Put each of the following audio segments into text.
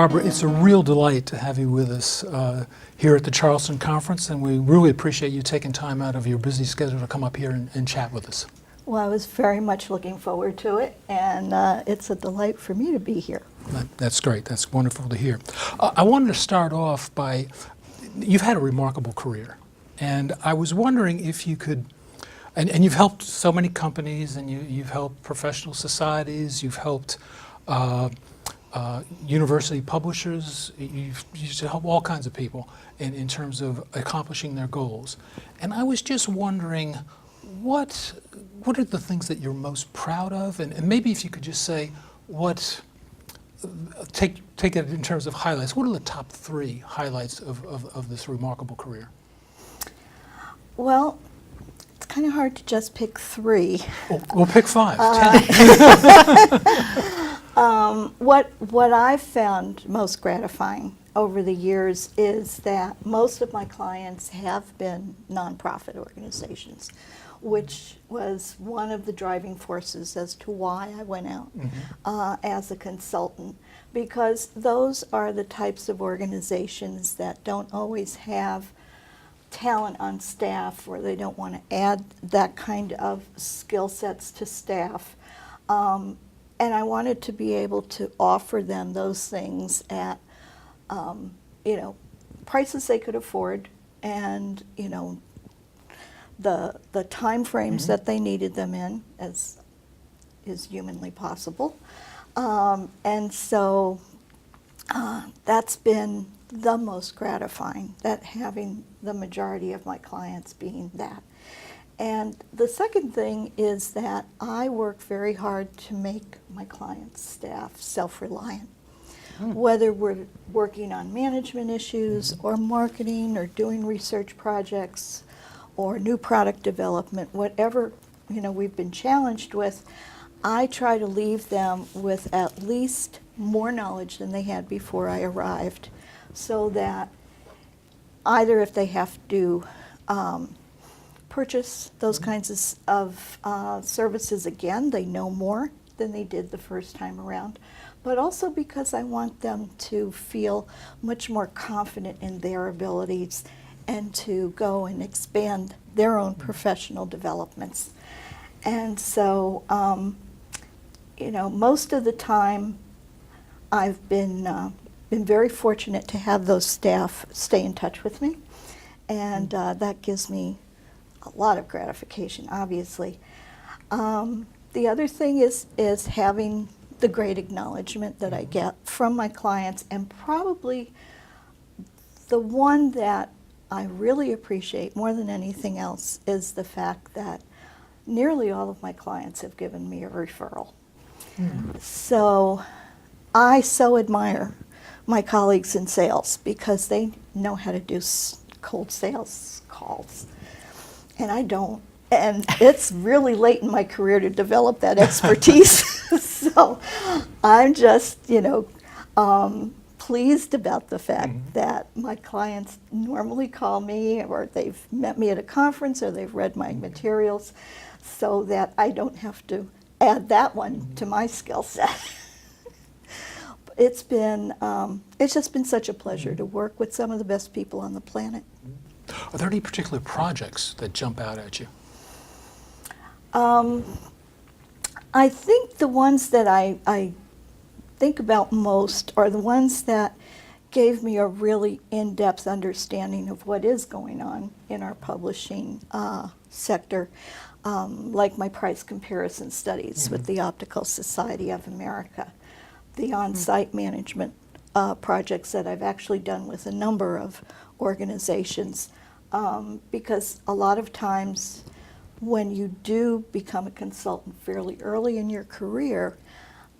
Barbara, it's a real delight to have you with us here at the Charleston Conference, and we really appreciate you taking time out of your busy schedule to come up here and chat with us. Well, I was very much looking forward to it, and it's a delight for me to be here. That's great. That's wonderful to hear. I wanted to start off by, you've had a remarkable career, and I was wondering if you could, and you've helped so many companies, and you've helped professional societies, you've helped university publishers, you've helped all kinds of people in terms of accomplishing their goals. And I was just wondering, what are the things that you're most proud of? And maybe if you could just say, take it in terms of highlights, what are the top 3 highlights of this remarkable career? Well, it's kind of hard to just pick 3. We'll pick 5, 10. What I've found most gratifying over the years is that most of my clients have been nonprofit organizations, which was one of the driving forces as to why I went out as a consultant, because those are the types of organizations that don't always have talent on staff, or they don't want to add that kind of skill sets to staff. And I wanted to be able to offer them those things at, prices they could afford, and, the time frames that they needed them in, as is humanly possible. And so that's been the most gratifying, that having the majority of my clients being that. And the second thing is that I work very hard to make my clients' staff self-reliant. Whether we're working on management issues or marketing or doing research projects or new product development, whatever we've been challenged with, I try to leave them with at least more knowledge than they had before I arrived, so that either if they have to purchase those kinds of services again, they know more than they did the first time around, but also because I want them to feel much more confident in their abilities and to go and expand their own professional developments. And so, most of the time I've been very fortunate to have those staff stay in touch with me, and that gives me a lot of gratification, obviously. The other thing is having the great acknowledgement that I get from my clients, and probably the one that I really appreciate more than anything else is the fact that nearly all of my clients have given me a referral. So I so admire my colleagues in sales, because they know how to do cold sales calls, and I don't. And it's really late in my career to develop that expertise. So I'm just, pleased about the fact that my clients normally call me, or they've met me at a conference, or they've read my materials, so that I don't have to add that one to my skill set. It's just been such a pleasure to work with some of the best people on the planet. Are there any particular projects that jump out at you? I think the ones that I think about most are the ones that gave me a really in-depth understanding of what is going on in our publishing sector, like my price comparison studies with the Optical Society of America, the on-site management projects that I've actually done with a number of organizations, because a lot of times when you do become a consultant fairly early in your career,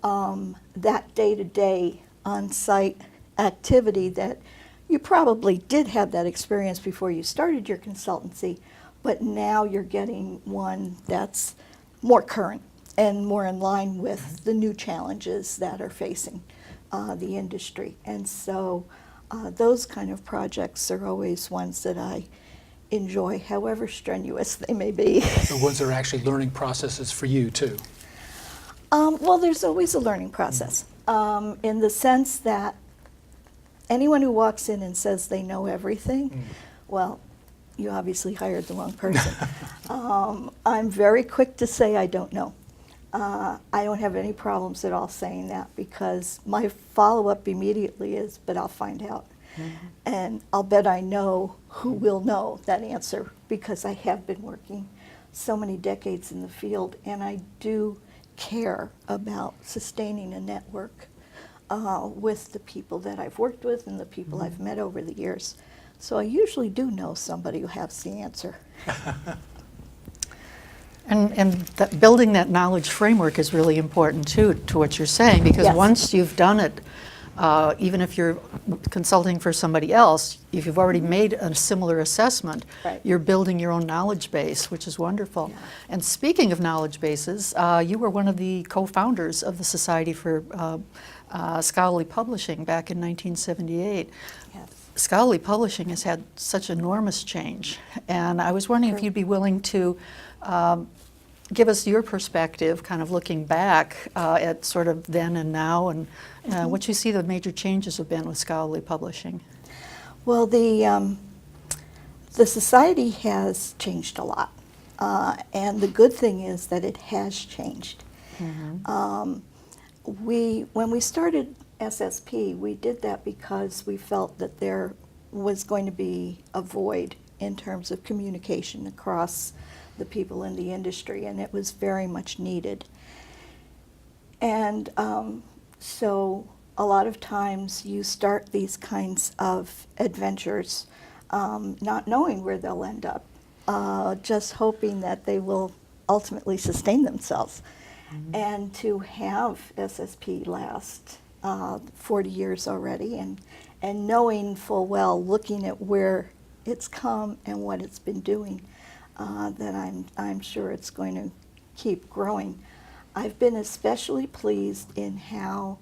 that day-to-day on-site activity that you probably did have that experience before you started your consultancy, but now you're getting one that's more current and more in line with the new challenges that are facing the industry. And so those kind of projects are always ones that I enjoy, however strenuous they may be. The ones that are actually learning processes for you, too. Well, there's always a learning process, in the sense that anyone who walks in and says they know everything, well, you obviously hired the wrong person. I'm very quick to say I don't know. I don't have any problems at all saying that, because my follow-up immediately is, but I'll find out. And I'll bet I know who will know that answer, because I have been working so many decades in the field, and I do care about sustaining a network with the people that I've worked with and the people I've met over the years. So I usually do know somebody who has the answer. And that building that knowledge framework is really important too, to what you're saying, because Yes. once you've done it, even if you're consulting for somebody else, if you've already made a similar assessment, Right. you're building your own knowledge base, which is wonderful. Yeah. And speaking of knowledge bases, you were one of the co-founders of the Society for Scholarly Publishing back in 1978. Yes. Scholarly publishing has had such enormous change, and I was wondering if Sure. you'd be willing to give us your perspective, kind of looking back at sort of then and now, and what you see the major changes have been with scholarly publishing. Well, the society has changed a lot, and the good thing is that it has changed. When we started SSP, we did that because we felt that there was going to be a void in terms of communication across the people in the industry, and it was very much needed. And so a lot of times you start these kinds of adventures not knowing where they'll end up, just hoping that they will ultimately sustain themselves. And to have SSP last 40 years already, and knowing full well, looking at where it's come and what it's been doing, that I'm sure it's going to keep growing. I've been especially pleased in how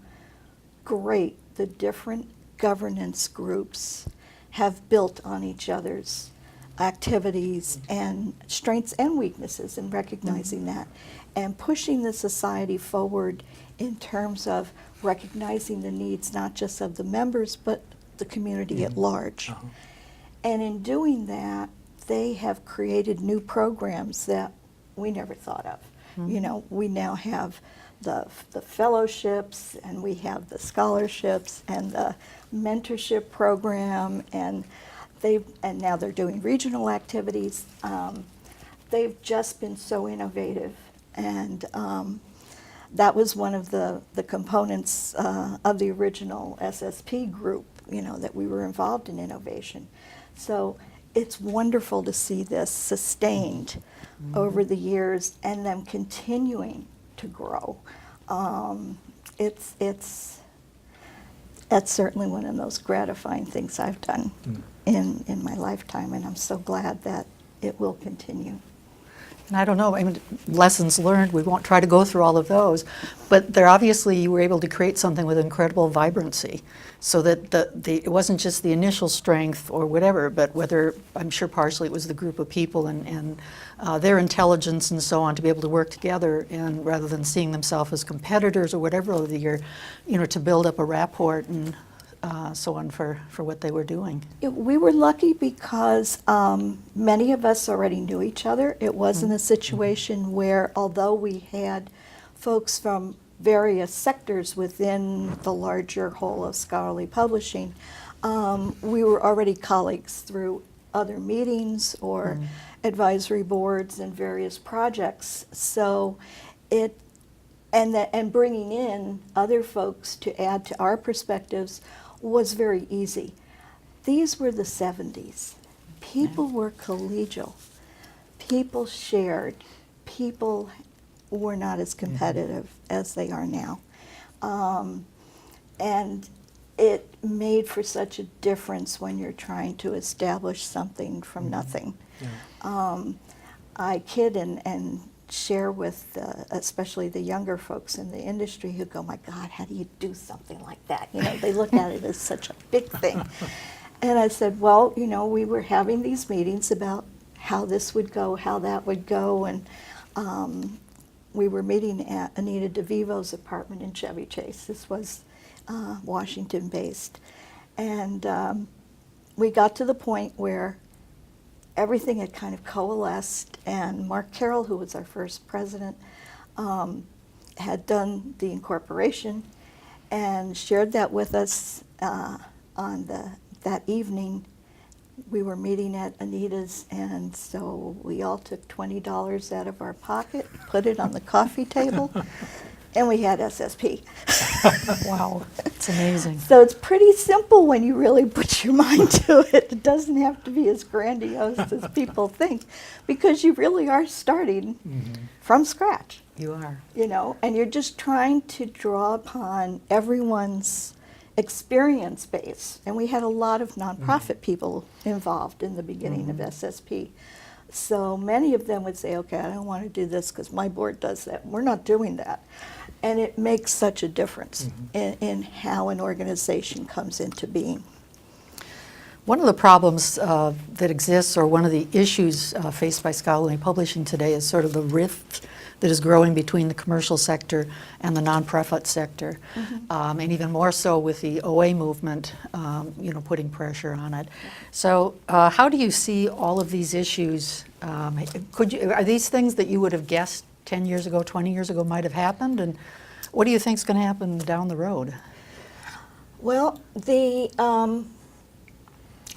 great the different governance groups have built on each other's activities and strengths and weaknesses, and recognizing that, and pushing the society forward in terms of recognizing the needs not just of the members but the community at large. And in doing that, they have created new programs that we never thought of. You know, we now have the fellowships, and we have the scholarships and the mentorship program, and now they're doing regional activities. They've just been so innovative, and that was one of the components of the original SSP group, you know, that we were involved in innovation. So it's wonderful to see this sustained over the years and them continuing to grow. That's certainly one of those gratifying things I've done in my lifetime, and I'm so glad that it will continue. And I don't know, I mean, lessons learned, we won't try to go through all of those, but there obviously you were able to create something with incredible vibrancy, so that it wasn't just the initial strength or whatever, but whether, I'm sure partially it was the group of people and their intelligence and so on, to be able to work together, and rather than seeing themselves as competitors or whatever over the year, you know, to build up a rapport and so on for what they were doing. We were lucky because many of us already knew each other. It wasn't a situation where, although we had folks from various sectors within the larger whole of scholarly publishing, we were already colleagues through other meetings or advisory boards and various projects. So and bringing in other folks to add to our perspectives was very easy. These were the 70s. People were collegial. People shared. People were not as competitive as they are now. And it made for such a difference when you're trying to establish something from nothing. I kid and share with especially the younger folks in the industry who go, my God, how do you do something like that? You know, they look at it as such a big thing. And I said, well, you know, we were having these meetings about how this would go, how that would go, and we were meeting at Anita DeVivo's apartment in Chevy Chase. This was Washington-based. And we got to the point where everything had kind of coalesced, and Mark Carroll, who was our first president, had done the incorporation and shared that with us on that evening. We were meeting at Anita's, and so we all took $20 out of our pocket, put it on the coffee table, and we had SSP. Wow, it's amazing. So it's pretty simple when you really put your mind to it. It doesn't have to be as grandiose as people think, because you really are starting from scratch, You are. you know, and you're just trying to draw upon everyone's experience base. And we had a lot of nonprofit people involved in the beginning of SSP. So many of them would say, okay, I don't want to do this because my board does that. We're not doing that. And it makes such a difference in how an organization comes into being. One of the problems that exists, or one of the issues faced by scholarly publishing today, is sort of the rift that is growing between the commercial sector and the nonprofit sector, and even more so with the OA movement, you know, putting pressure on it. So, how do you see all of these issues? Are these things that you would have guessed 10 years ago, 20 years ago might have happened, and what do you think is going to happen down the road? Well, the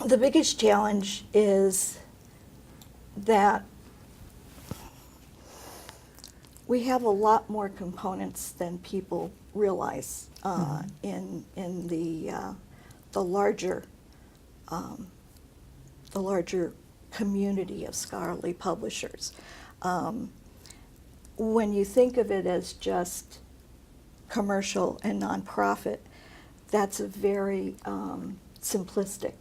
biggest challenge is that we have a lot more components than people realize in the larger community of scholarly publishers. When you think of it as just commercial and nonprofit, that's a very simplistic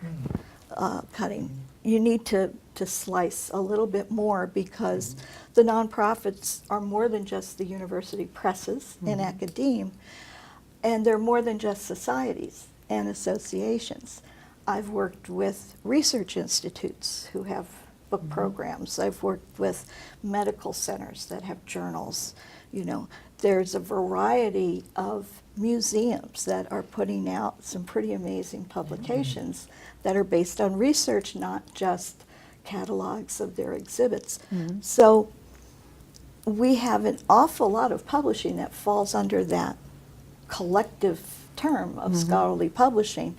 cutting. You need to slice a little bit more, because the nonprofits are more than just the university presses and academe, and they're more than just societies and associations. I've worked with research institutes who have book programs. I've worked with medical centers that have journals. You know, there's a variety of museums that are putting out some pretty amazing publications that are based on research, not just catalogs of their exhibits. So we have an awful lot of publishing that falls under that collective term of scholarly publishing,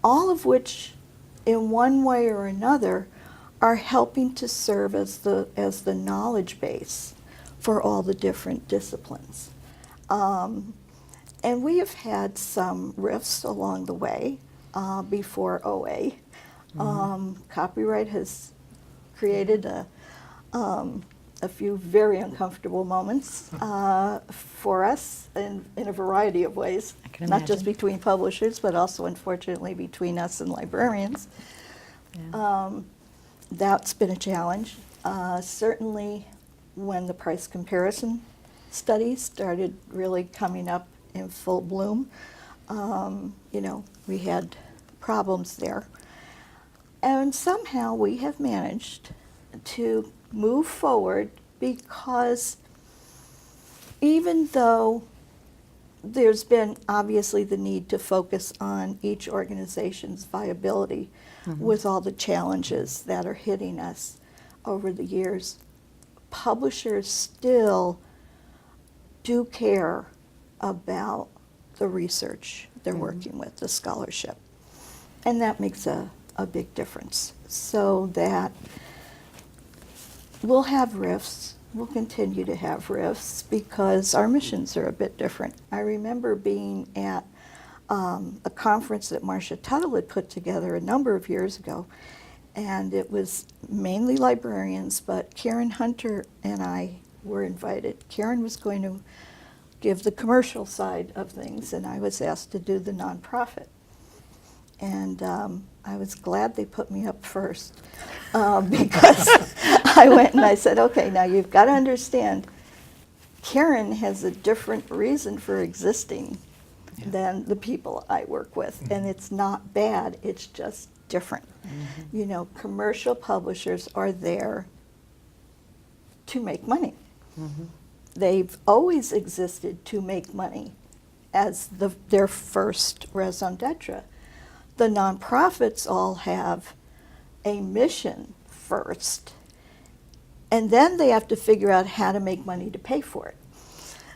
all of which in one way or another are helping to serve as the knowledge base for all the different disciplines. And we have had some rifts along the way before OA. Copyright has created a few very uncomfortable moments for us in a variety of ways, I can not just imagine. between publishers, but also unfortunately between us and librarians. That's been a challenge. Certainly when the price comparison studies started really coming up in full bloom, you know, we had problems there. And somehow we have managed to move forward, because even though there's been obviously the need to focus on each organization's viability with all the challenges that are hitting us over the years, publishers still do care about the research they're working with, the scholarship. And that makes a big difference. So that we'll have rifts, we'll continue to have rifts, because our missions are a bit different. I remember being at a conference that Marcia Tuttle had put together a number of years ago, and it was mainly librarians, but Karen Hunter and I were invited. Karen was going to give the commercial side of things, and I was asked to do the nonprofit. And I was glad they put me up first, because I went and I said, okay, now you've got to understand, Karen has a different reason for existing than the people I work with. And it's not bad, it's just different. You know, commercial publishers are there to make money. They've always existed to make money as their first raison d'etre. the nonprofits all have a mission first, and then they have to figure out how to make money to pay for it.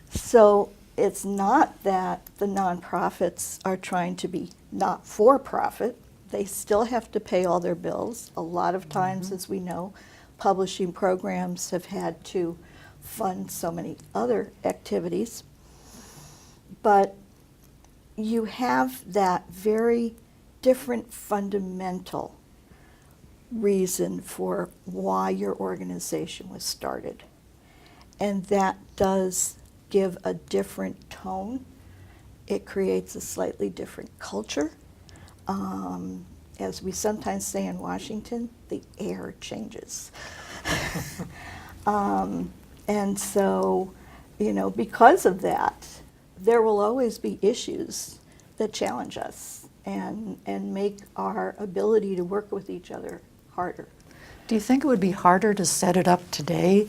So it's not that the nonprofits are trying to be not for profit. They still have to pay all their bills. A lot of times, as we know, publishing programs have had to fund so many other activities. But you have that very different fundamental reason for why your organization was started. And that does give a different tone. It creates a slightly different culture. As we sometimes say in Washington, the air changes. And so, you know, because of that, there will always be issues that challenge us and make our ability to work with each other harder. Do you think it would be harder to set it up today,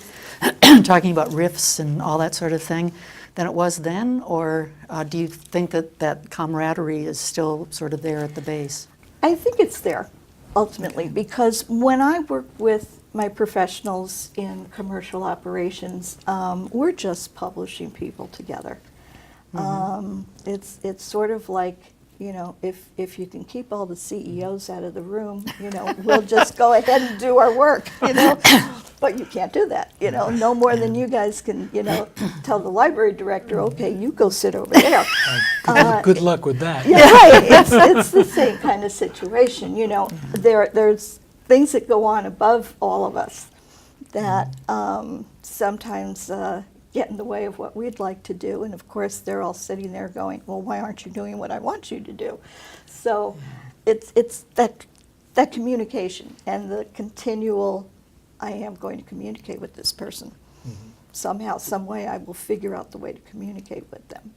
talking about riffs and all that sort of thing, than it was then? Or do you think that that camaraderie is still sort of there at the base? I think it's there, ultimately, because when I work with my professionals in commercial operations, we're just publishing people together. It's sort of like, you know, if you can keep all the CEOs out of the room, you know, we'll just go ahead and do our work, you know. But you can't do that, you know, no more than you guys can, you know, tell the library director, okay, you go sit over there. Good luck with that. Yeah, right. It's the same kind of situation, you know. There's things that go on above all of us that sometimes get in the way of what we'd like to do. And of course, they're all sitting there going, well, why aren't you doing what I want you to do? So it's that communication and the continual, I am going to communicate with this person. Somehow, some way, I will figure out the way to communicate with them.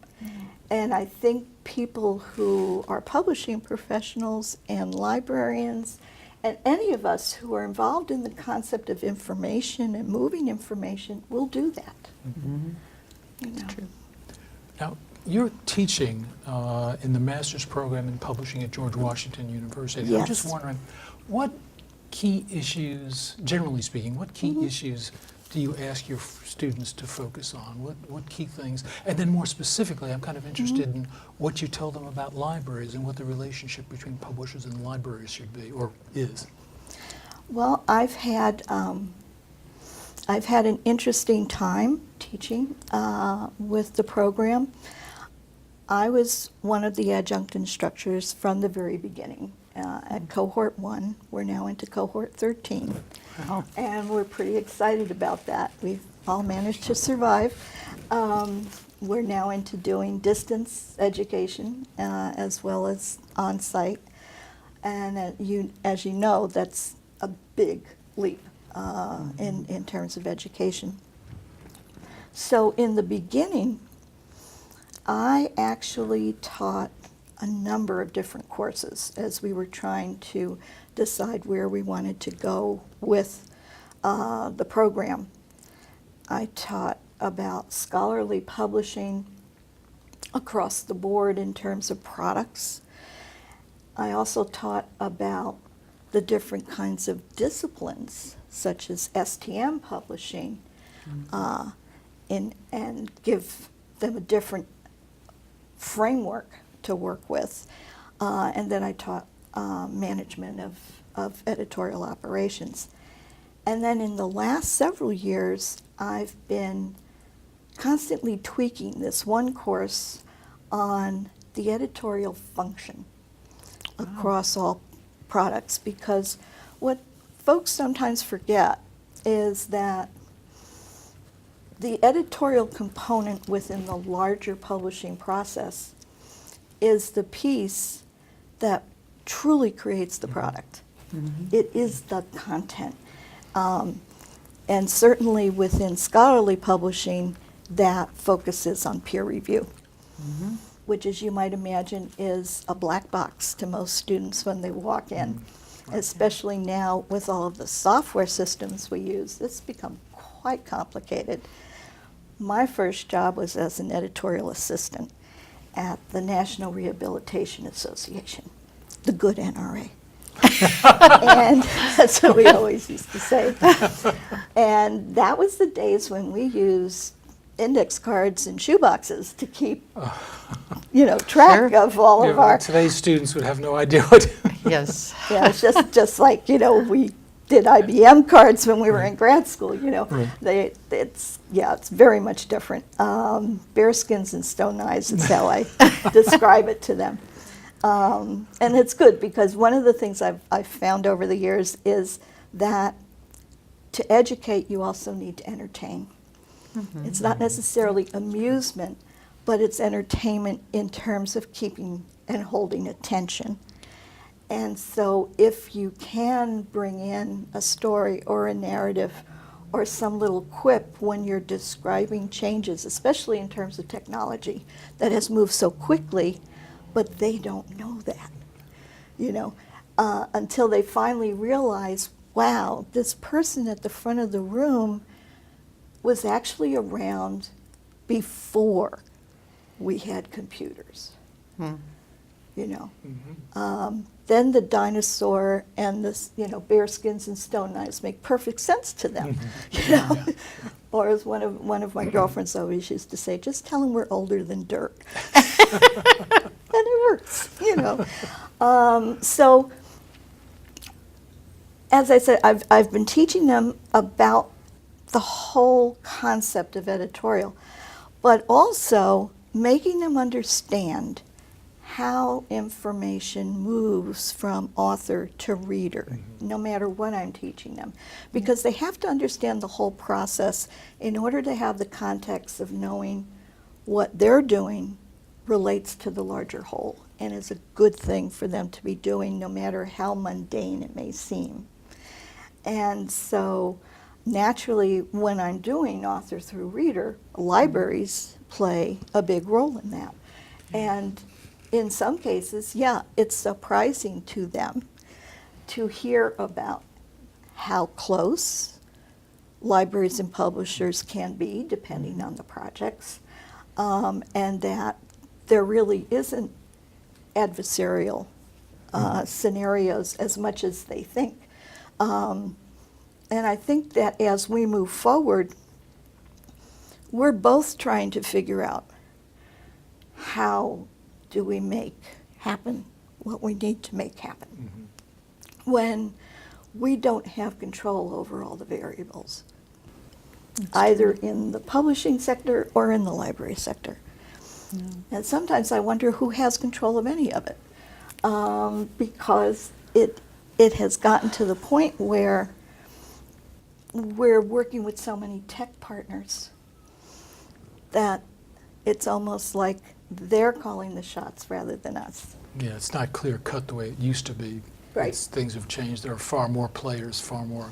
And I think people who are publishing professionals and librarians and any of us who are involved in the concept of information and moving information will do that. You know. True. Now, you're teaching in the master's program in publishing at George Washington University. Yes. I'm just wondering, what key issues, generally speaking, what key issues do you ask your students to focus on? What key things? And then more specifically, I'm kind of interested in what you tell them about libraries and what the relationship between publishers and libraries should be, or is. Well, I've had an interesting time teaching with the program. I was one of the adjunct instructors from the very beginning. At cohort 1, we're now into cohort 13. Wow. And we're pretty excited about that. We've all managed to survive. We're now into doing distance education as well as on-site. And as you know, that's a big leap in terms of education. So in the beginning, I actually taught a number of different courses as we were trying to decide where we wanted to go with the program. I taught about scholarly publishing across the board in terms of products. I also taught about the different kinds of disciplines, such as STM publishing, and give them a different framework to work with. And then I taught management of editorial operations. And then in the last several years, I've been constantly tweaking this one course on the editorial function across all products, because what folks sometimes forget is that the editorial component within the larger publishing process is the piece that truly creates the product. It is the content. And certainly within scholarly publishing, that focuses on peer review, which, as you might imagine, is a black box to most students when they walk in. Especially now with all of the software systems we use, it's become quite complicated. My first job was as an editorial assistant at the National Rehabilitation Association. the good NRA. And that's what we always used to say. And that was the days when we used index cards and shoeboxes to keep, track Sure. of all of our. Today's students would have no idea what. Yes. Yeah, it's just like, we did IBM cards when we were in grad school, Right. it's very much different. Bearskins and stone knives is how I describe it to them. And it's good because one of the things I've found over the years is that to educate, you also need to entertain. Mm-hmm. It's not necessarily amusement, but it's entertainment in terms of keeping and holding attention. And so if you can bring in a story or a narrative or some little quip when you're describing changes, especially in terms of technology that has moved so quickly, but they don't know that, until they finally realize, wow, this person at the front of the room was actually around before we had computers. Then the dinosaur and this, bearskins and stone knives make perfect sense to them. Or as one of my girlfriends always used to say, just tell them we're older than dirt. And it works, So, as I said, I've been teaching them about the whole concept of editorial, but also making them understand how information moves from author to reader, no matter what I'm teaching them. Because they have to understand the whole process in order to have the context of knowing what they're doing relates to the larger whole and is a good thing for them to be doing, no matter how mundane it may seem. And so naturally, when I'm doing author through reader, libraries play a big role in that. And in some cases, it's surprising to them to hear about how close libraries and publishers can be, depending on the projects, and that there really isn't adversarial scenarios as much as they think. And I think that as we move forward, we're both trying to figure out how do we make happen what we need to make happen when we don't have control over all the variables, either in the publishing sector or in the library sector. And sometimes I wonder who has control of any of it, because it has gotten to the point where we're working with so many tech partners that it's almost like they're calling the shots rather than us. Yeah, it's not clear cut the way it used to be. Right. Things have changed. There are far more players, far more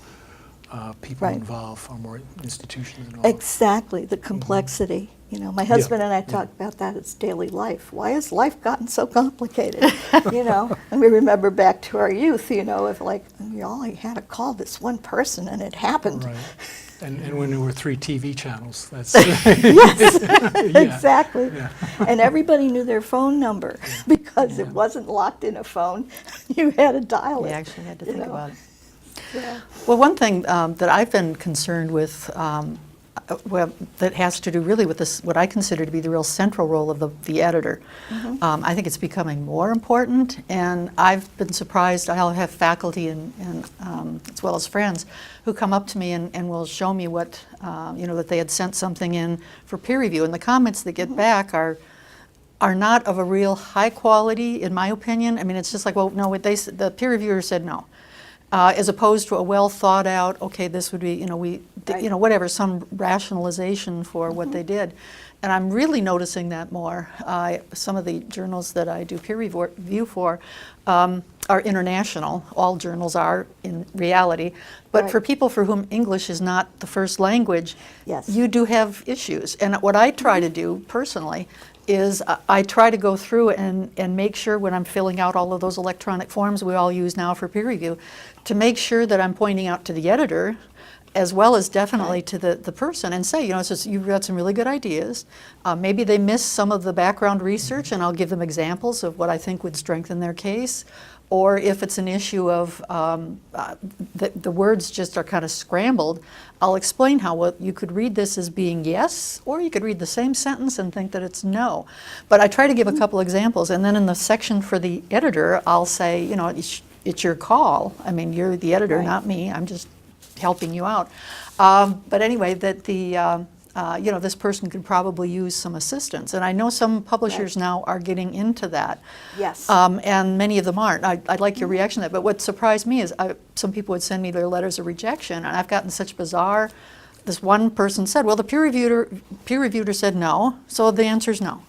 people Right. involved, far more institutions involved. Exactly, the complexity. My husband and I talk about that as daily life. Why has life gotten so complicated? And we remember back to our youth, of like, you only had to call this one person and it happened. Right. And when there were 3 TV channels, that's Yes, Yeah. exactly. Yeah. And everybody knew their phone number because it Yeah. wasn't locked in a phone. You had to dial We it. actually had to think about it. Yeah. Well, one thing that I've been concerned with that has to do really with this, what I consider to be the real central role of the editor. I think it's becoming more important, and I've been surprised. I'll have faculty and as well as friends who come up to me and will show me what, that they had sent something in for peer review, and the comments that get back are not of a real high quality, in my opinion. I mean, it's just like, well, no, the peer reviewer said no. As opposed to a well thought out, okay, this would be, Right. whatever, some rationalization for what they did. And I'm really noticing that more. Some of the journals that I do peer review for are international. All journals are in reality. But Right. for people for whom English is not the first language, Yes. you do have issues. And what I try to do personally is I try to go through and make sure when I'm filling out all of those electronic forms we all use now for peer review, to make sure that I'm pointing out to the editor as well as definitely to the person and say, it's just, you've got some really good ideas. Maybe they missed some of the background research, and I'll give them examples of what I think would strengthen their case. or if it's an issue of the words just are kind of scrambled, I'll explain how you could read this as being yes, or you could read the same sentence and think that it's no. But I try to give a couple examples, and then in the section for the editor, I'll say, you know, it's your call. I mean, you're the editor, Right. not me. I'm just helping you out. But anyway, that you know, this person could probably use some assistance. And I know some publishers now are getting into that. Yes. And many of them aren't. I'd like your reaction to that. But what surprised me is some people would send me their letters of rejection, and I've gotten such bizarre. This one person said, well, the peer reviewer said no, so the answer is no.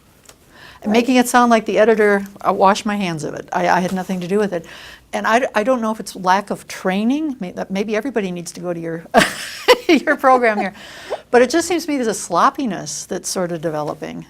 Right. Making it sound like the editor washed my hands of it. I had nothing to do with it. And I don't know if it's lack of training. Maybe everybody needs to go to your your program here. But it just seems to me there's a sloppiness that's sort of developing.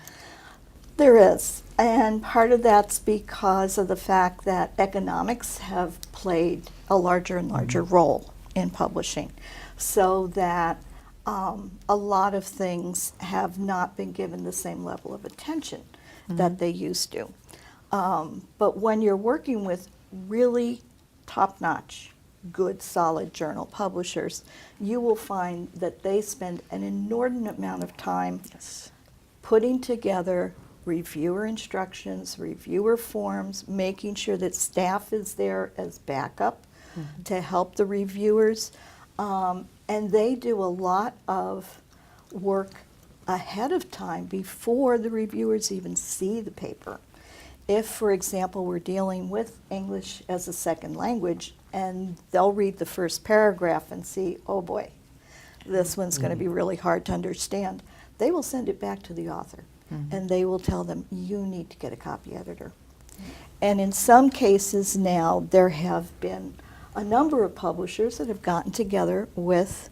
There is. And part of that's because of the fact that economics have played a larger and larger role in publishing. So that a lot of things have not been given the same level of attention that they used to. But when you're working with really top-notch, good, solid journal publishers, you will find that they spend an inordinate amount of time putting together reviewer instructions, reviewer forms, making sure that staff is there as backup to help the reviewers. And they do a lot of work ahead of time before the reviewers even see the paper. If, for example, we're dealing with English as a second language, and they'll read the first paragraph and see, oh boy, this one's going to be really hard to understand, they will send it back to the author, and they will tell them, you need to get a copy editor. And in some cases now, there have been a number of publishers that have gotten together with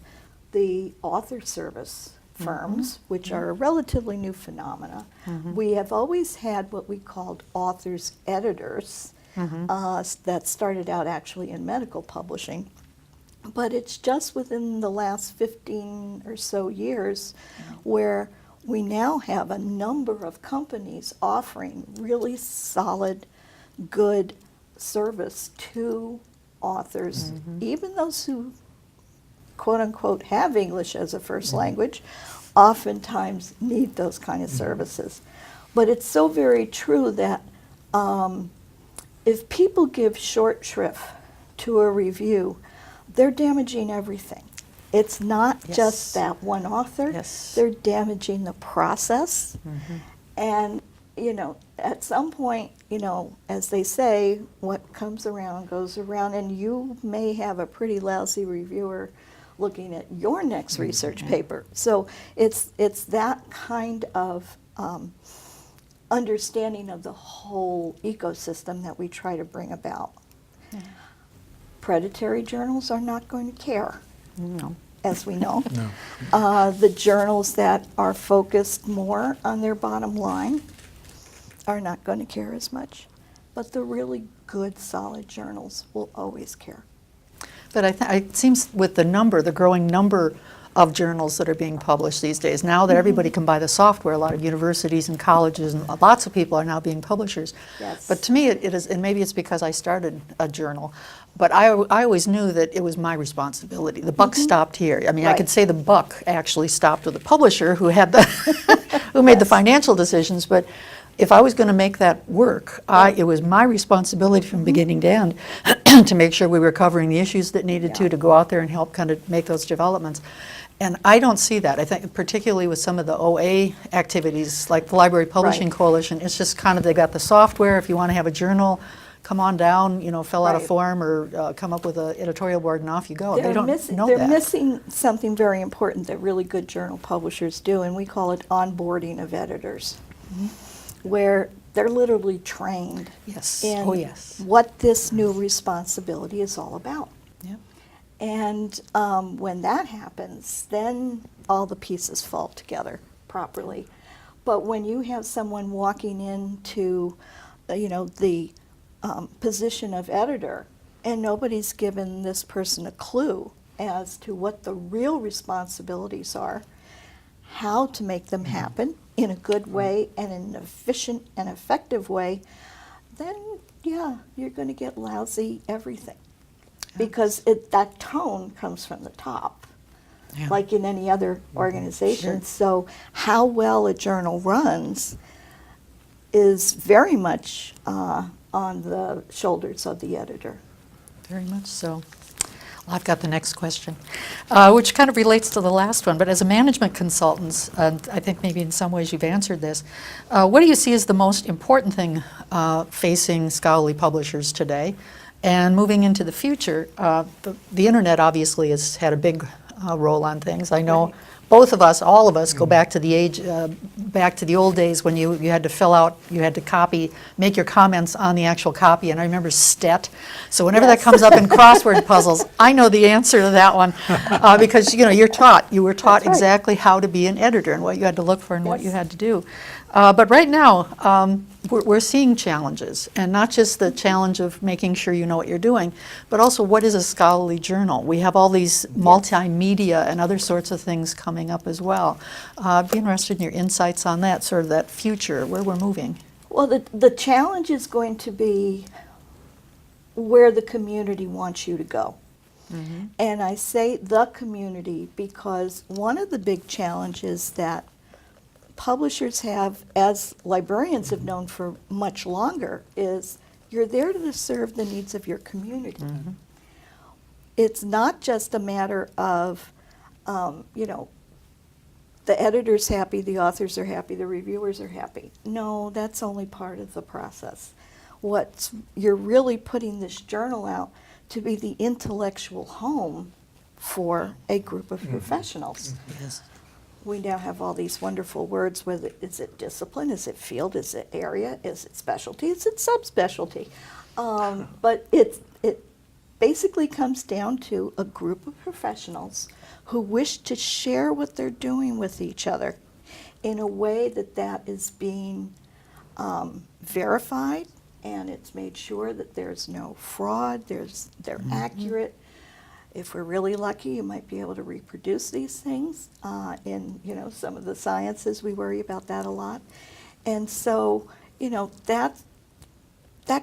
the author service firms, which are a relatively new phenomena. We have always had what we called authors editors that started out actually in medical publishing. But it's just within the last 15 or so years where we now have a number of companies offering really solid, good service to authors, even those who quote-unquote have English as a first language, oftentimes need those kind of services. But it's so very true that if people give short shrift to a review, they're damaging everything. It's not just that one author. They're damaging the process. And, you know, at some point, you know, as they say, what comes around goes around, and you may have a pretty lousy reviewer looking at your next research paper. So it's that kind of understanding of the whole ecosystem that we try to bring about. Predatory journals are not going to care, as we know. The journals that are focused more on their bottom line are not going to care as much. But the really good, solid journals will always care. But it seems with the growing number of journals that are being published these days, now that everybody can buy the software, a lot of universities and colleges and lots of people are now being publishers. But to me it is, and maybe it's because I started a journal, but I always knew that it was my responsibility. The buck stopped here. I mean, I could say the buck actually stopped with the publisher who had the who made the financial decisions, but if I was going to make that work, it was my responsibility from beginning to end to make sure we were covering the issues that needed to go out there and help kind of make those developments. And I don't see that. I think particularly with some of the OA activities, like the Library Publishing Coalition, it's just kind of they got the software. If you want to have a journal, come on down, you know, fill out a form or come up with an editorial board and off you go. They don't know that. They're missing something very important that really good journal publishers do, and we call it onboarding of editors. Where they're literally trained in what this new responsibility is all about. And when that happens, then all the pieces fall together properly. But when you have someone walking into, you know, the position of editor, and nobody's given this person a clue as to what the real responsibilities are, how to make them happen in a good way and in an efficient and effective way, then yeah, you're going to get lousy everything. Because that tone comes from the top, Yeah. like in any other organization. Sure. So how well a journal runs is very much on the shoulders of the editor. Very much so. Well, I've got the next question, which kind of relates to the last one, but as a management consultant, and I think maybe in some ways you've answered this, what do you see as the most important thing facing scholarly publishers today? And moving into the future, the internet obviously has had a big role on things. I know Right. both of us, all of us, go back to the back to the old days when you had to fill out, you had to copy, make your comments on the actual copy, and I remember STET. So whenever that Yes. comes up in crossword puzzles, I know the answer to that one because you were taught That's right. exactly how to be an editor and what you had to look for and what you Yes. had to do. But right now, we're seeing challenges, and not just the challenge of making sure you know what you're doing, but also what is a scholarly journal. We have all these multimedia and other sorts of things coming up as well. I'd be interested in your insights on that, sort of that future, where we're moving. Well, the challenge is going to be where the community wants you to go. And I say the community because one of the big challenges that publishers have, as librarians have known for much longer, is you're there to serve the needs of your community. It's not just a matter of, the editor's happy, the authors are happy, the reviewers are happy. No, that's only part of the process. You're really putting this journal out to be the intellectual home for a group of professionals. Yes. We now have all these wonderful words, whether is it discipline, is it field, is it area, is it specialty, is it subspecialty? But it basically comes down to a group of professionals who wish to share what they're doing with each other in a way that is being verified, and it's made sure that there's no fraud, they're accurate. If we're really lucky, you might be able to reproduce these things in some of the sciences. We worry about that a lot, and so that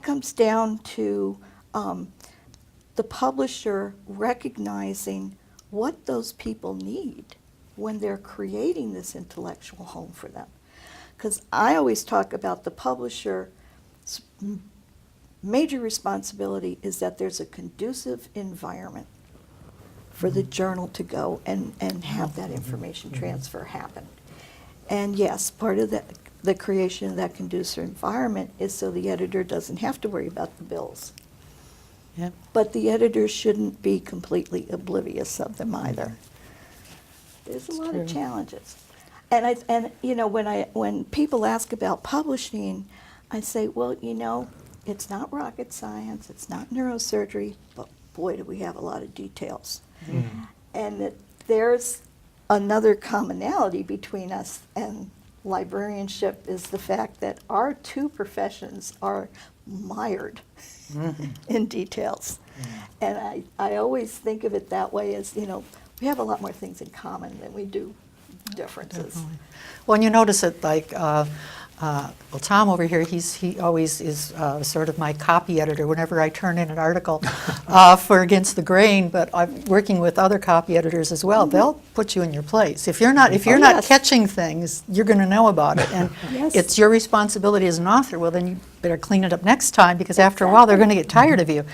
comes down to the publisher recognizing what those people need when they're creating this intellectual home for them. Because I always talk about the publisher's major responsibility is that there's a conducive environment for the journal to go and have that information transfer happen. And yes, part of the creation of that conducive environment is so the editor doesn't have to worry about the bills. Yep. But the editor shouldn't be completely oblivious of them either. There's a lot of challenges. And when people ask about publishing, I say, well, it's not rocket science, it's not neurosurgery, but boy, do we have a lot of details. And that there's another commonality between us and librarianship is the fact that our two professions are mired in details. And I always think of it that way as, we have a lot more things in common than we do differences. Definitely. Well, and you notice it like, Tom over here, he always is sort of my copy editor whenever I turn in an article for Against the Grain, but I'm working with other copy editors as well. They'll put you in your place. If you're not yes. catching things, you're going to know about it. And Yes. it's your responsibility as an author. Well, then you better clean it up next time because after a while they're going to get tired of you.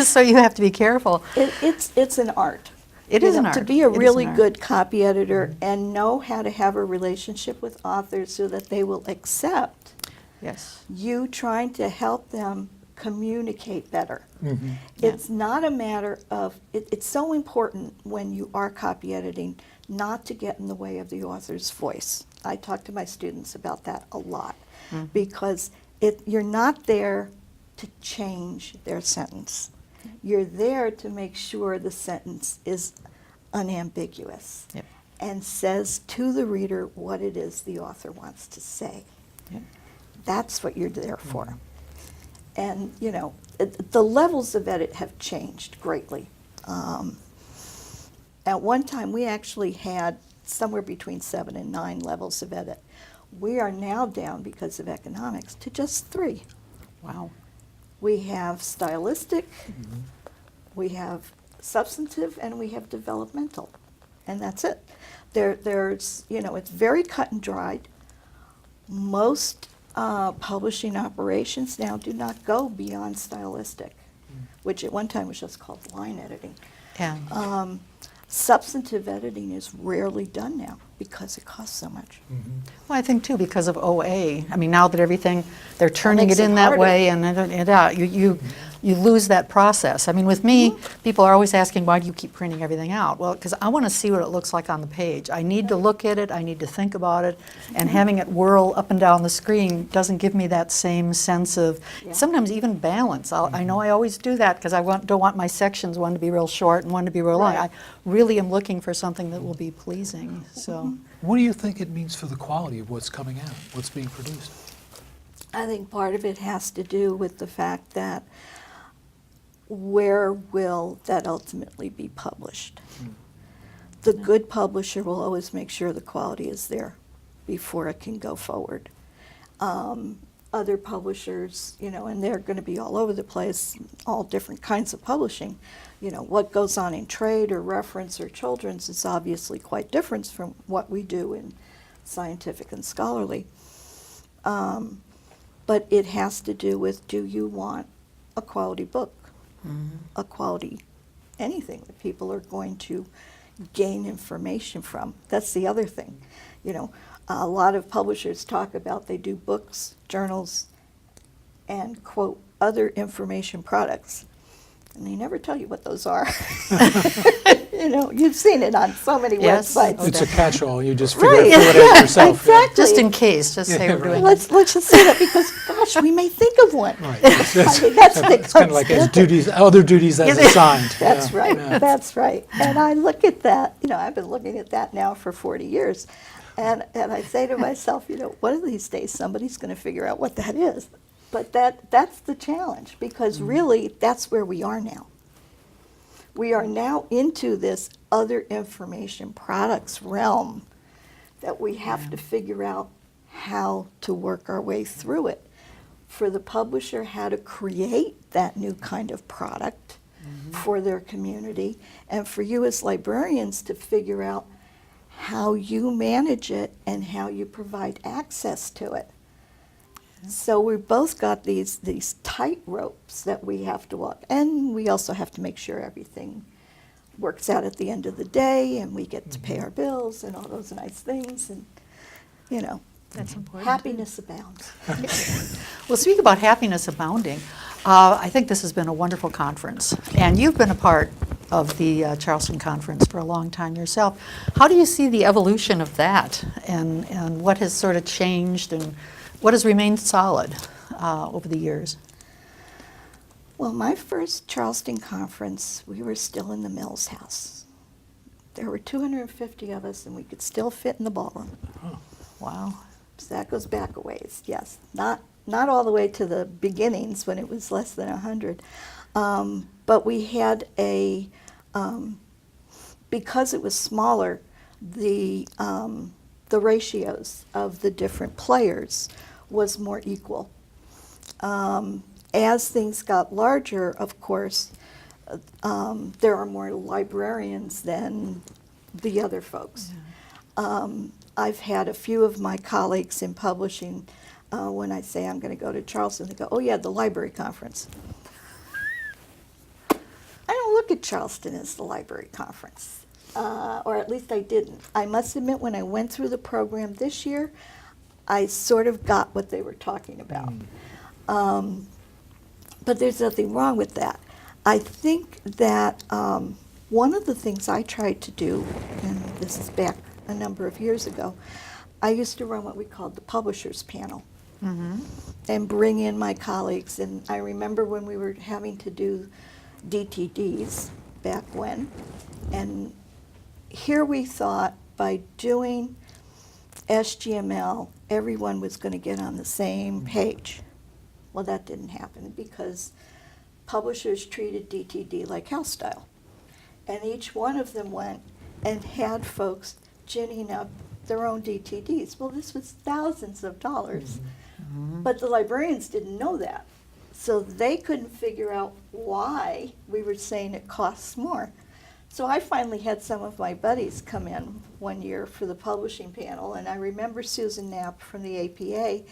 So you have to be careful. It's an art. It is an To art. be a It is really an art. good copy editor and know how to have a relationship with authors so that they will accept Yes. you trying to help them communicate better. It's not a matter of, it's so important when you are copy editing not to get in the way of the author's voice. I talk to my students about that a lot because you're not there to change their sentence. You're there to make sure the sentence is unambiguous Yep. and says to the reader what it is the author wants to say. Yep. That's what you're there for. And, the levels of edit have changed greatly. At one time, we actually had somewhere between 7 and 9 levels of edit. We are now down, because of economics, to just 3. Wow. We have stylistic, we have substantive, and we have developmental. And that's it. There's, it's very cut and dried. Most publishing operations now do not go beyond stylistic, which at one time was just called line editing. Yeah. Substantive editing is rarely done now because it costs so much. Well, I think too because of OA. I mean, now that everything, they're turning makes it it in that harder. way, and you lose that process. I mean, with me, people are always asking, why do you keep printing everything out? Well, because I want to see what it looks like on the page. I need to look at it, I need to think about it, and having it whirl up and down the screen doesn't give me that same sense of, sometimes even balance. I know I always do that because I don't want my sections, one to be real short and one to be real long. Right. I really am looking for something that will be pleasing, so. What do you think it means for the quality of what's coming out, what's being produced? I think part of it has to do with the fact that where will that ultimately be published? The good publisher will always make sure the quality is there before it can go forward. Other publishers, and they're going to be all over the place, all different kinds of publishing. What goes on in trade or reference or children's is obviously quite different from what we do in scientific and scholarly. But it has to do with, do you want a quality book? A quality anything that people are going to gain information from. That's the other thing. A lot of publishers talk about they do books, journals, and quote, other information products. And they never tell you what those are. You've seen it on so many Yes. websites. It's a catch-all, you just figure Right. it out yourself. Exactly. Just in case, just say Yeah, we're right. doing Let's just say that because, gosh, we may think of one. Right. That's That's kind of like as duties, other duties as assigned. That's Yeah, right. yeah. That's right. And I look at that. I've been looking at that now for 40 years, and I say to myself, one of these days somebody's going to figure out what that is. But that's the challenge because really that's where we are now. We are now into this other information products realm that we have to figure out how to work our way through it. For the publisher, how to create that new kind of product for their community, and for you as librarians to figure out how you manage it and how you provide access to it. So we've both got these tight ropes that we have to walk, and we also have to make sure everything works out at the end of the day, and we get to pay our bills and all those nice things, and That's important. happiness abounds. Well, speak about happiness abounding. I think this has been a wonderful conference, and you've been a part of the Charleston Conference for a long time yourself. How do you see the evolution of that, and what has sort of changed, and what has remained solid over the years? Well, my first Charleston Conference, we were still in the Mills House. There were 250 of us, and we could still fit in the ballroom. Wow. So that goes back a ways, yes. Not all the way to the beginnings when it was less than 100. But we had because it was smaller, the ratios of the different players was more equal. As things got larger, of course, there are more librarians than the other folks. I've had a few of my colleagues in publishing, when I say I'm going to go to Charleston, they go, oh yeah, the library conference. I don't look at Charleston as the library conference, or at least I didn't. I must admit, when I went through the program this year, I sort of got what they were talking about. But there's nothing wrong with that. I think that one of the things I tried to do, and this is back a number of years ago, I used to run what we called the publishers panel and bring in my colleagues. And I remember when we were having to do DTDs back when, and here we thought by doing SGML, everyone was going to get on the same page. Well, that didn't happen because publishers treated DTD like house style. And each one of them went and had folks ginning up their own DTDs. Well, this was thousands of dollars. But the librarians didn't know that. So they couldn't figure out why we were saying it costs more. So I finally had some of my buddies come in one year for the publishing panel, and I remember Susan Knapp from the APA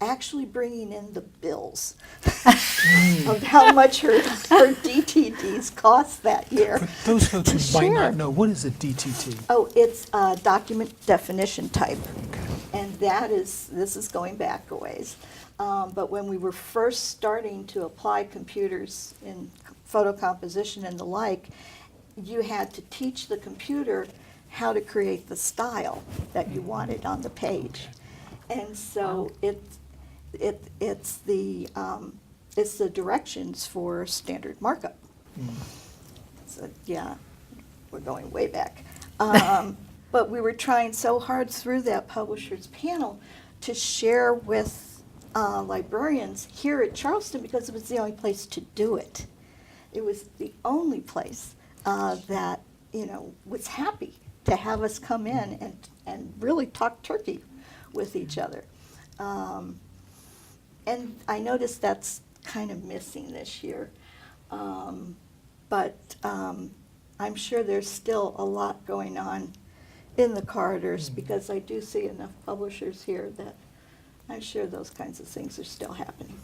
actually bringing in the bills of how much her DTDs cost that year. For those folks to who might share. not know, what is a DTT? Oh, it's a document definition type. Okay. And this is going back a ways. But when we were first starting to apply computers in photo composition and the like, you had to teach the computer how to create the style that you wanted on the page. And so it's the directions for standard markup. So yeah, we're going way back. But we were trying so hard through that publishers panel to share with librarians here at Charleston, because it was the only place to do it. It was the only place that was happy to have us come in and really talk turkey with each other. And I noticed that's kind of missing this year. But I'm sure there's still a lot going on in the corridors, because I do see enough publishers here that I'm sure those kinds of things are still happening.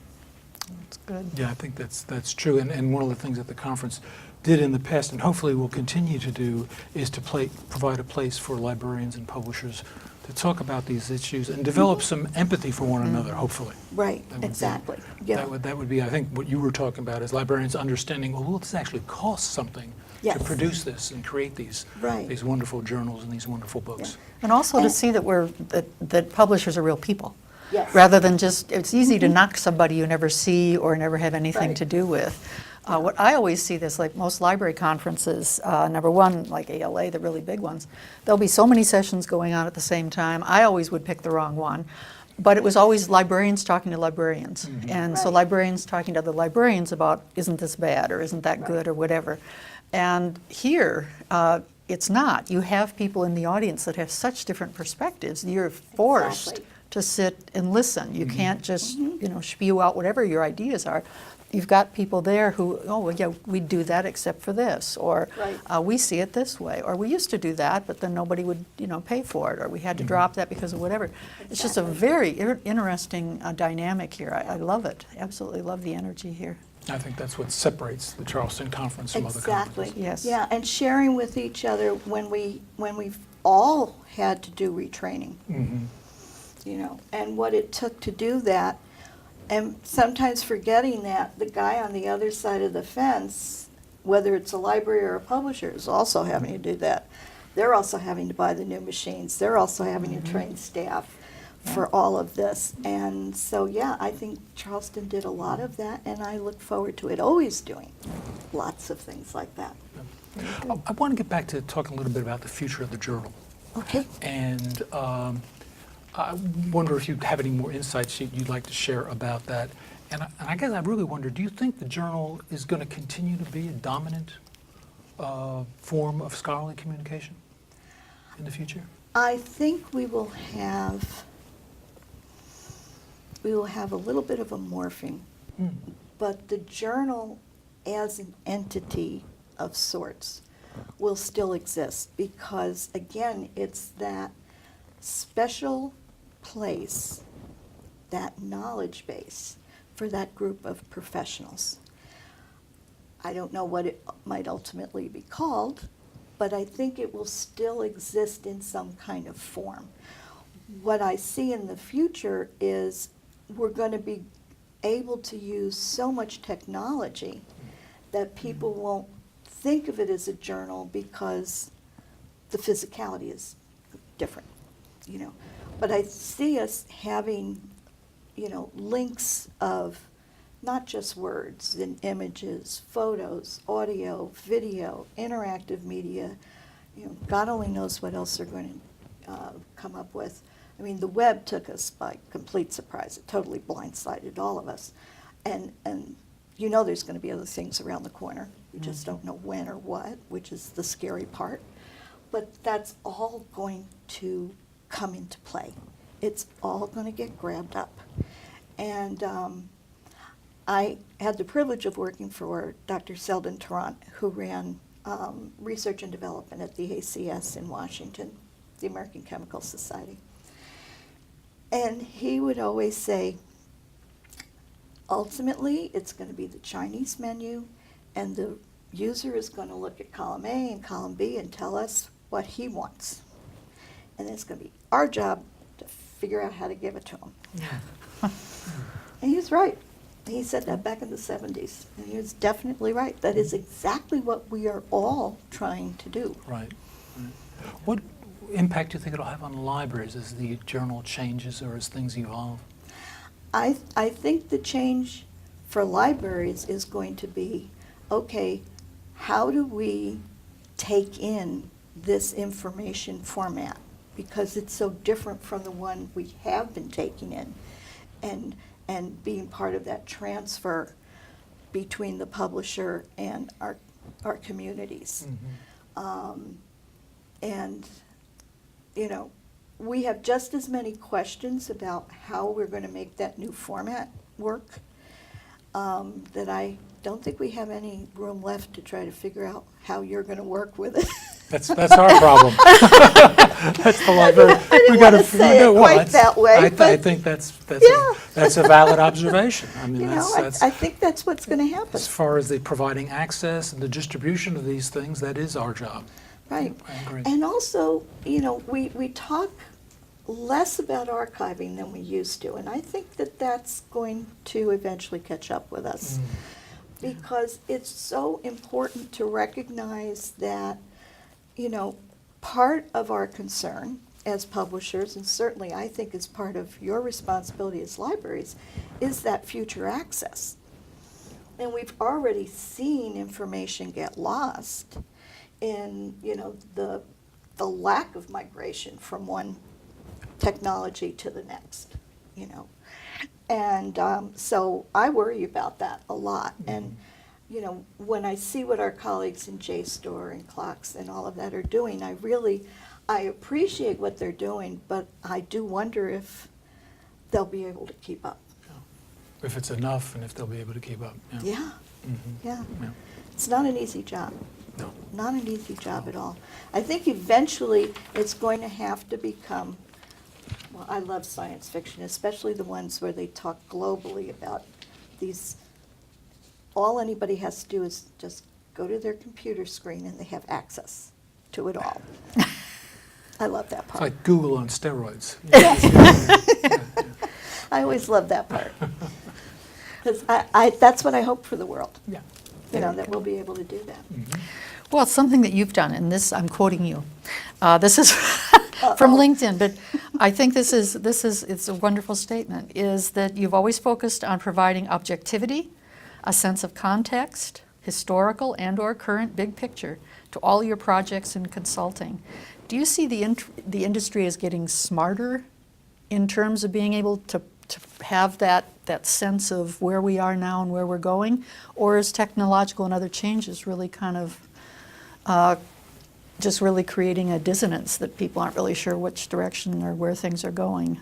That's good. Yeah, I think that's true. And one of the things that the conference did in the past, and hopefully will continue to do, is to provide a place for librarians and publishers to talk about these issues and develop some empathy for one another, hopefully. Right, That would be- exactly. Yeah. That would be, I think, what you were talking about, is librarians understanding, well, this actually costs something to Yes. produce this and create these Right. these wonderful journals and these wonderful books. Yeah. And also to see that that publishers are real people. Yes. Rather than just, it's easy to knock somebody you never see or never have anything Right. to do with. What I always see this, like most library conferences, number one, like ALA, the really big ones, there'll be so many sessions going on at the same time. I always would pick the wrong one. But it was always librarians talking to librarians. And so Right. librarians talking to other librarians about, isn't this bad, or isn't that good, or whatever. And here, it's not. You have people in the audience that have such different perspectives. You're forced Exactly. to sit and listen. You can't just, spew out whatever your ideas are. You've got people there who, oh, well, yeah, we do that except for this, or Right. we see it this way, or we used to do that, but then nobody would, pay for it, or we had to drop that because of whatever. It's just a very interesting dynamic here. I love it. Absolutely love the energy here. I think that's what separates the Charleston Conference from other Exactly. conferences. Yes. Yeah, and sharing with each other when we've all had to do retraining. And what it took to do that, and sometimes forgetting that the guy on the other side of the fence, whether it's a library or a publisher, is also having to do that. They're also having to buy the new machines. They're also having to train staff for all of this. And so, yeah, I think Charleston did a lot of that, and I look forward to it always doing lots of things like that. I want to get back to talking a little bit about the future of the journal. Okay. And I wonder if you have any more insights you'd like to share about that. And I guess I really wonder, do you think the journal is going to continue to be a dominant form of scholarly communication in the future? I think we will have a little bit of a morphing, but the journal as an entity of sorts will still exist, because again, it's that special place, that knowledge base for that group of professionals. I don't know what it might ultimately be called, but I think it will still exist in some kind of form. What I see in the future is we're going to be able to use so much technology that people won't think of it as a journal because the physicality is different, But I see us having, links of not just words and images, photos, audio, video, interactive media. God only knows what else they're going to come up with. I mean, the web took us by complete surprise. It totally blindsided all of us. And there's going to be other things around the corner. We just don't know when or what, which is the scary part. But that's all going to come into play. It's all going to get grabbed up. And I had the privilege of working for Dr. Selden Tarrant, who ran research and development at the ACS in Washington, the American Chemical Society. And he would always say, ultimately, it's going to be the Chinese menu, and the user is going to look at column A and column B and tell us what he wants. And it's going to be our job to figure out how to give it to him. And he was right. He said that back in the 70s, and he was definitely right. That is exactly what we are all trying to do. Right. What impact do you think it'll have on libraries as the journal changes or as things evolve? I think the change for libraries is going to be, okay, how do we take in this information format? Because it's so different from the one we have been taking in, and being part of that transfer between the publisher and our communities. And, you know, we have just as many questions about how we're going to make that new format work, that I don't think we have any room left to try to figure out how you're going to work with it. That's our problem. That's the library. I didn't want to say it quite that way, I but think that's yeah. a valid observation. I mean, you know, that's I think that's what's going to happen. as far as the providing access and the distribution of these things, that is our job. Right. I agree. And also, you know, we talk less about archiving than we used to, and I think that that's going to eventually catch up with us. Because it's so important to recognize that, you know, part of our concern as publishers, and certainly I think is part of your responsibility as libraries, is that future access. And we've already seen information get lost in, you know, the lack of migration from one technology to the next, you know. And so I worry about that a lot. And, you know, when I see what our colleagues in JSTOR and Clocks and all of that are doing, I appreciate what they're doing, but I do wonder if they'll be able to keep up. If it's enough and if they'll be able to keep up. Yeah, yeah. Yeah. It's not an easy job. No. Not an easy job at all. I think eventually it's going to have to become, well, I love science fiction, especially the ones where they talk globally about these, all anybody has to do is just go to their computer screen and they have access to it all. I love that It's part. like Google on steroids. I always love that part. Because that's what I hope for the world, Yeah. you know, that we'll be able to do that. Well, it's something that you've done, and this, I'm quoting you. This is from LinkedIn, but I think this is, it's a wonderful statement, is that you've always focused on providing objectivity, a sense of context, historical and/or current big picture to all your projects and consulting. Do you see the industry as getting smarter in terms of being able to have that sense of where we are now and where we're going? Or is technological and other changes really kind of just really creating a dissonance that people aren't really sure which direction or where things are going?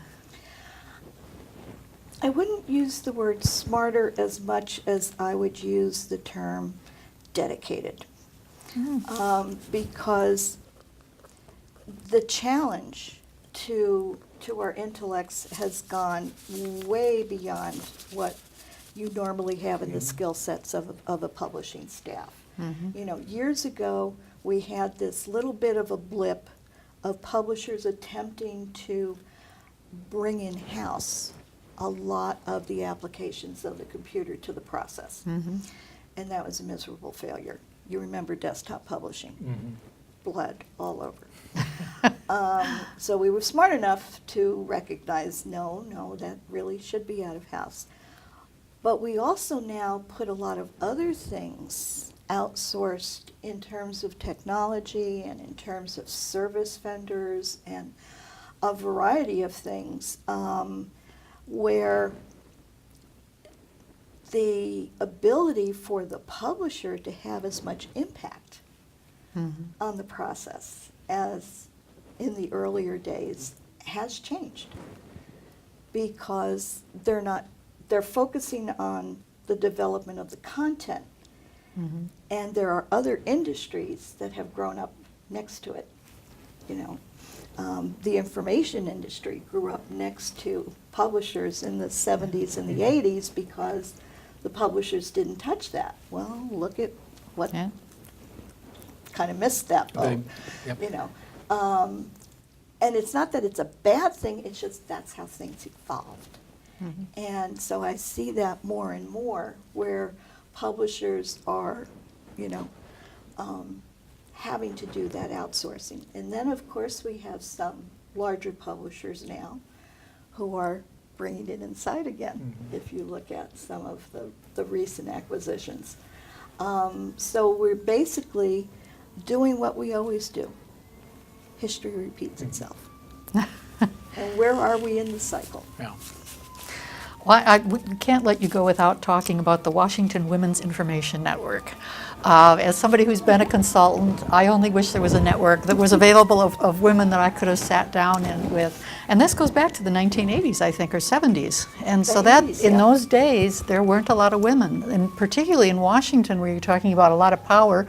I wouldn't use the word smarter as much as I would use the term dedicated. Because the challenge to our intellects has gone way beyond what you normally have in the skill sets of a publishing staff. You know, years ago, we had this little bit of a blip of publishers attempting to bring in-house a lot of the applications of the computer to the process. And that was a miserable failure. You remember desktop publishing. Blood all over. So we were smart enough to recognize, no, that really should be out of house. But we also now put a lot of other things outsourced in terms of technology and in terms of service vendors and a variety of things where the ability for the publisher to have as much impact on the process as in the earlier days has changed, because they're focusing on the development of the content. And there are other industries that have grown up next to it. You know, the information industry grew up next to publishers in the 70s and the 80s because the publishers didn't touch that. Well, look at what Yeah. kind of missed that boat, Yep. you know. And it's not that it's a bad thing, it's just that's how things evolved. And so I see that more and more where publishers are, you know, having to do that outsourcing. And then, of course, we have some larger publishers now who are bringing it inside again, if you look at some of the recent acquisitions. So we're basically doing what we always do. History repeats itself. And where are we in the cycle? Yeah. Well, we can't let you go without talking about the Washington Women's Information Network. As somebody who's been a consultant, I only wish there was a network that was available of women that I could have sat down with. And this goes back to the 1980s, I think, or 70s. And so that, 70s, in yeah. those days, there weren't a lot of women. And particularly in Washington, where you're talking about a lot of power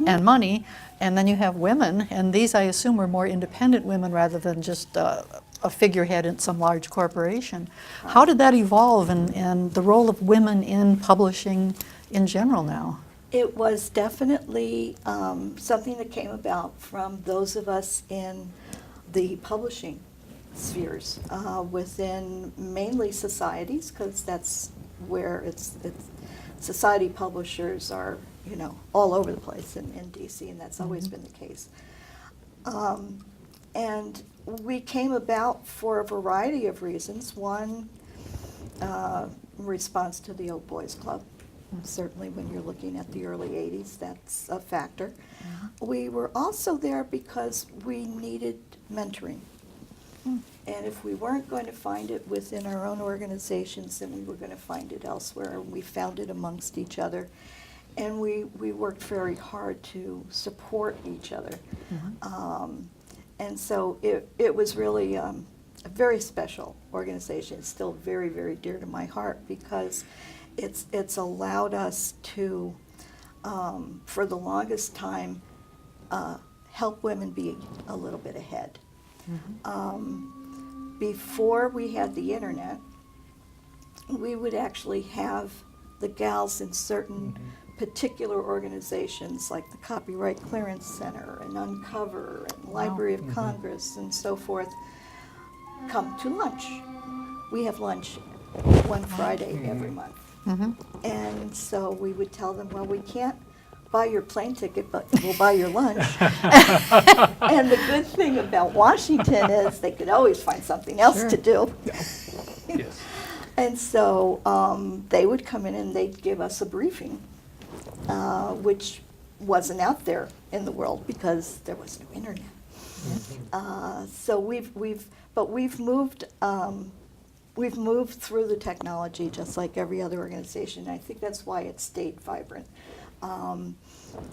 and money, and then you have women, and these, I assume, were more independent women rather than just a figurehead in some large corporation. How did that evolve, and the role of women in publishing in general now? It was definitely something that came about from those of us in the publishing spheres within mainly societies, because that's where it's society publishers are, you know, all over the place in DC, and that's always been the case. And we came about for a variety of reasons. One, in response to the Old Boys Club. Certainly when you're looking at the early 80s, that's a factor. We were also there because we needed mentoring. And if we weren't going to find it within our own organizations, then we were going to find it elsewhere. We found it amongst each other. And we worked very hard to support each other. And so it was really a very special organization. It's still very, very dear to my heart because it's allowed us to, for the longest time, help women be a little bit ahead. Before we had the internet, we would actually have the gals in certain particular organizations like the Copyright Clearance Center and Uncover and Library of Congress and so forth come to lunch. We have lunch one Friday every month. And so we would tell them, well, we can't buy your plane ticket, but we'll buy your lunch. And the good thing about Washington is they could always find something else to do. Yes. And so they would come in and they'd give us a briefing, which wasn't out there in the world because there was no internet. So we've moved through the technology just like every other organization. I think that's why it stayed vibrant.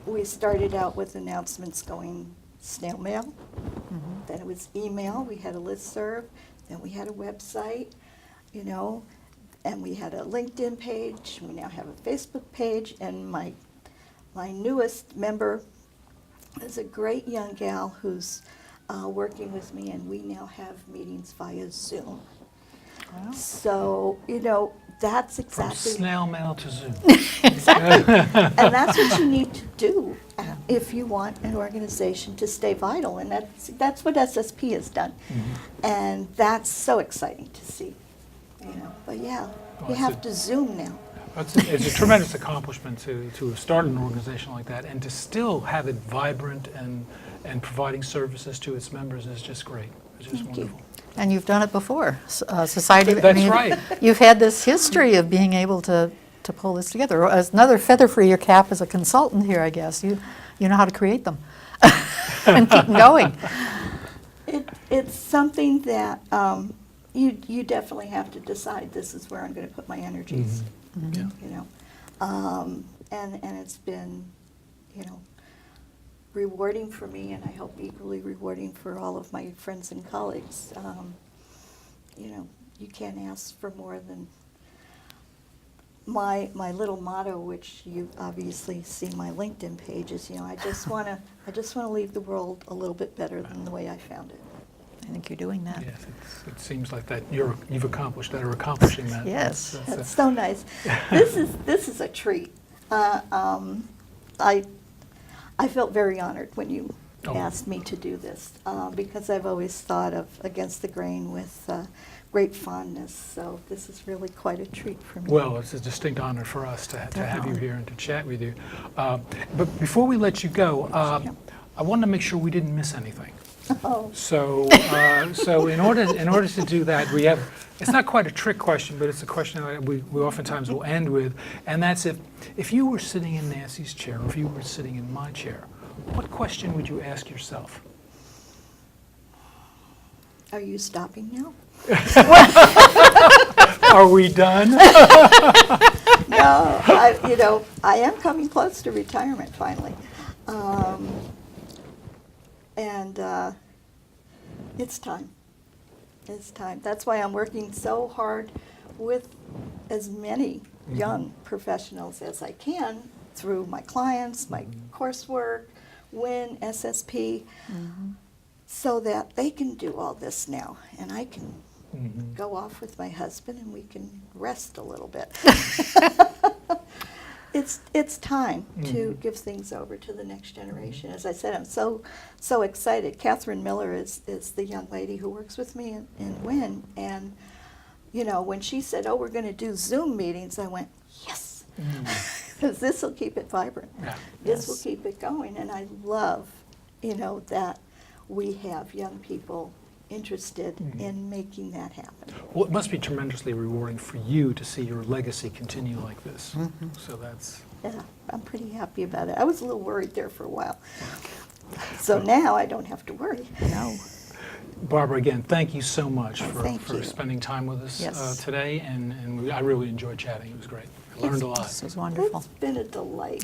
We started out with announcements going snail mail, then it was email, we had a listserv, then we had a website, you know, and we had a LinkedIn page, we now have a Facebook page, and my newest member is a great young gal who's working with me, and we now have meetings via Zoom. Wow. So, you know, that's From exactly... snail mail to Zoom. Exactly. And that's what you need to do if you want an organization to stay vital. And that's what SSP has done. And that's so exciting to see. You know, but yeah, Oh, you it's have a- to Zoom now. It's a tremendous accomplishment to start an organization like that and to still have it vibrant and providing services to its members is just great. It's just Thank you. wonderful. And you've done it before. Society. That's right. You've had this history of being able to pull this together. As another feather for your cap as a consultant here, I guess. You know how to create them and keep them going. It's something that you definitely have to decide this is where I'm going to put my energies. Yeah. You know, and it's been, you know, rewarding for me, and I hope equally rewarding for all of my friends and colleagues. You know, you can't ask for more than my little motto, which you obviously see my LinkedIn page, is, I just want to leave the world a little bit better than the way I found it. I think you're doing that. Yes, it seems like that you've accomplished that or accomplishing that. Yes. That's so nice. This is a treat. I felt very honored when you asked me to do this because I've always thought of Against the Grain with great fondness. So this is really quite a treat for me. Well, it's a distinct honor for us to have you here and to chat with you. But before we let you go, I wanted to make sure we didn't miss anything. Oh. So in order to do that, we have, it's not quite a trick question, but it's a question that we oftentimes will end with, and that's if you were sitting in Nancy's chair, or if you were sitting in my chair, what question would you ask yourself? Are you stopping now? Are we done? No, I am coming close to retirement finally. And it's time. It's time. That's why I'm working so hard with as many young professionals as I can through my clients, my coursework, WIN, SSP, so that they can do all this now. And I can go off with my husband and we can rest a little bit. It's time to give things over to the next generation. As I said, I'm so excited. Catherine Miller is the young lady who works with me in WIN, and when she said, "Oh, we're going to do Zoom meetings," I went, "Yes," because this will keep it vibrant. Yeah. This will keep it going, and I love, that we have young people interested in making that happen. Well, it must be tremendously rewarding for you to see your legacy continue like this. So that's... Yeah, I'm pretty happy about it. I was a little worried there for a while. So now I don't have to worry. No. Barbara, again, thank you so much Thank for you. spending time with us Yes. today, and I really enjoyed chatting. It was great. I learned a lot. This was wonderful. It's been a delight.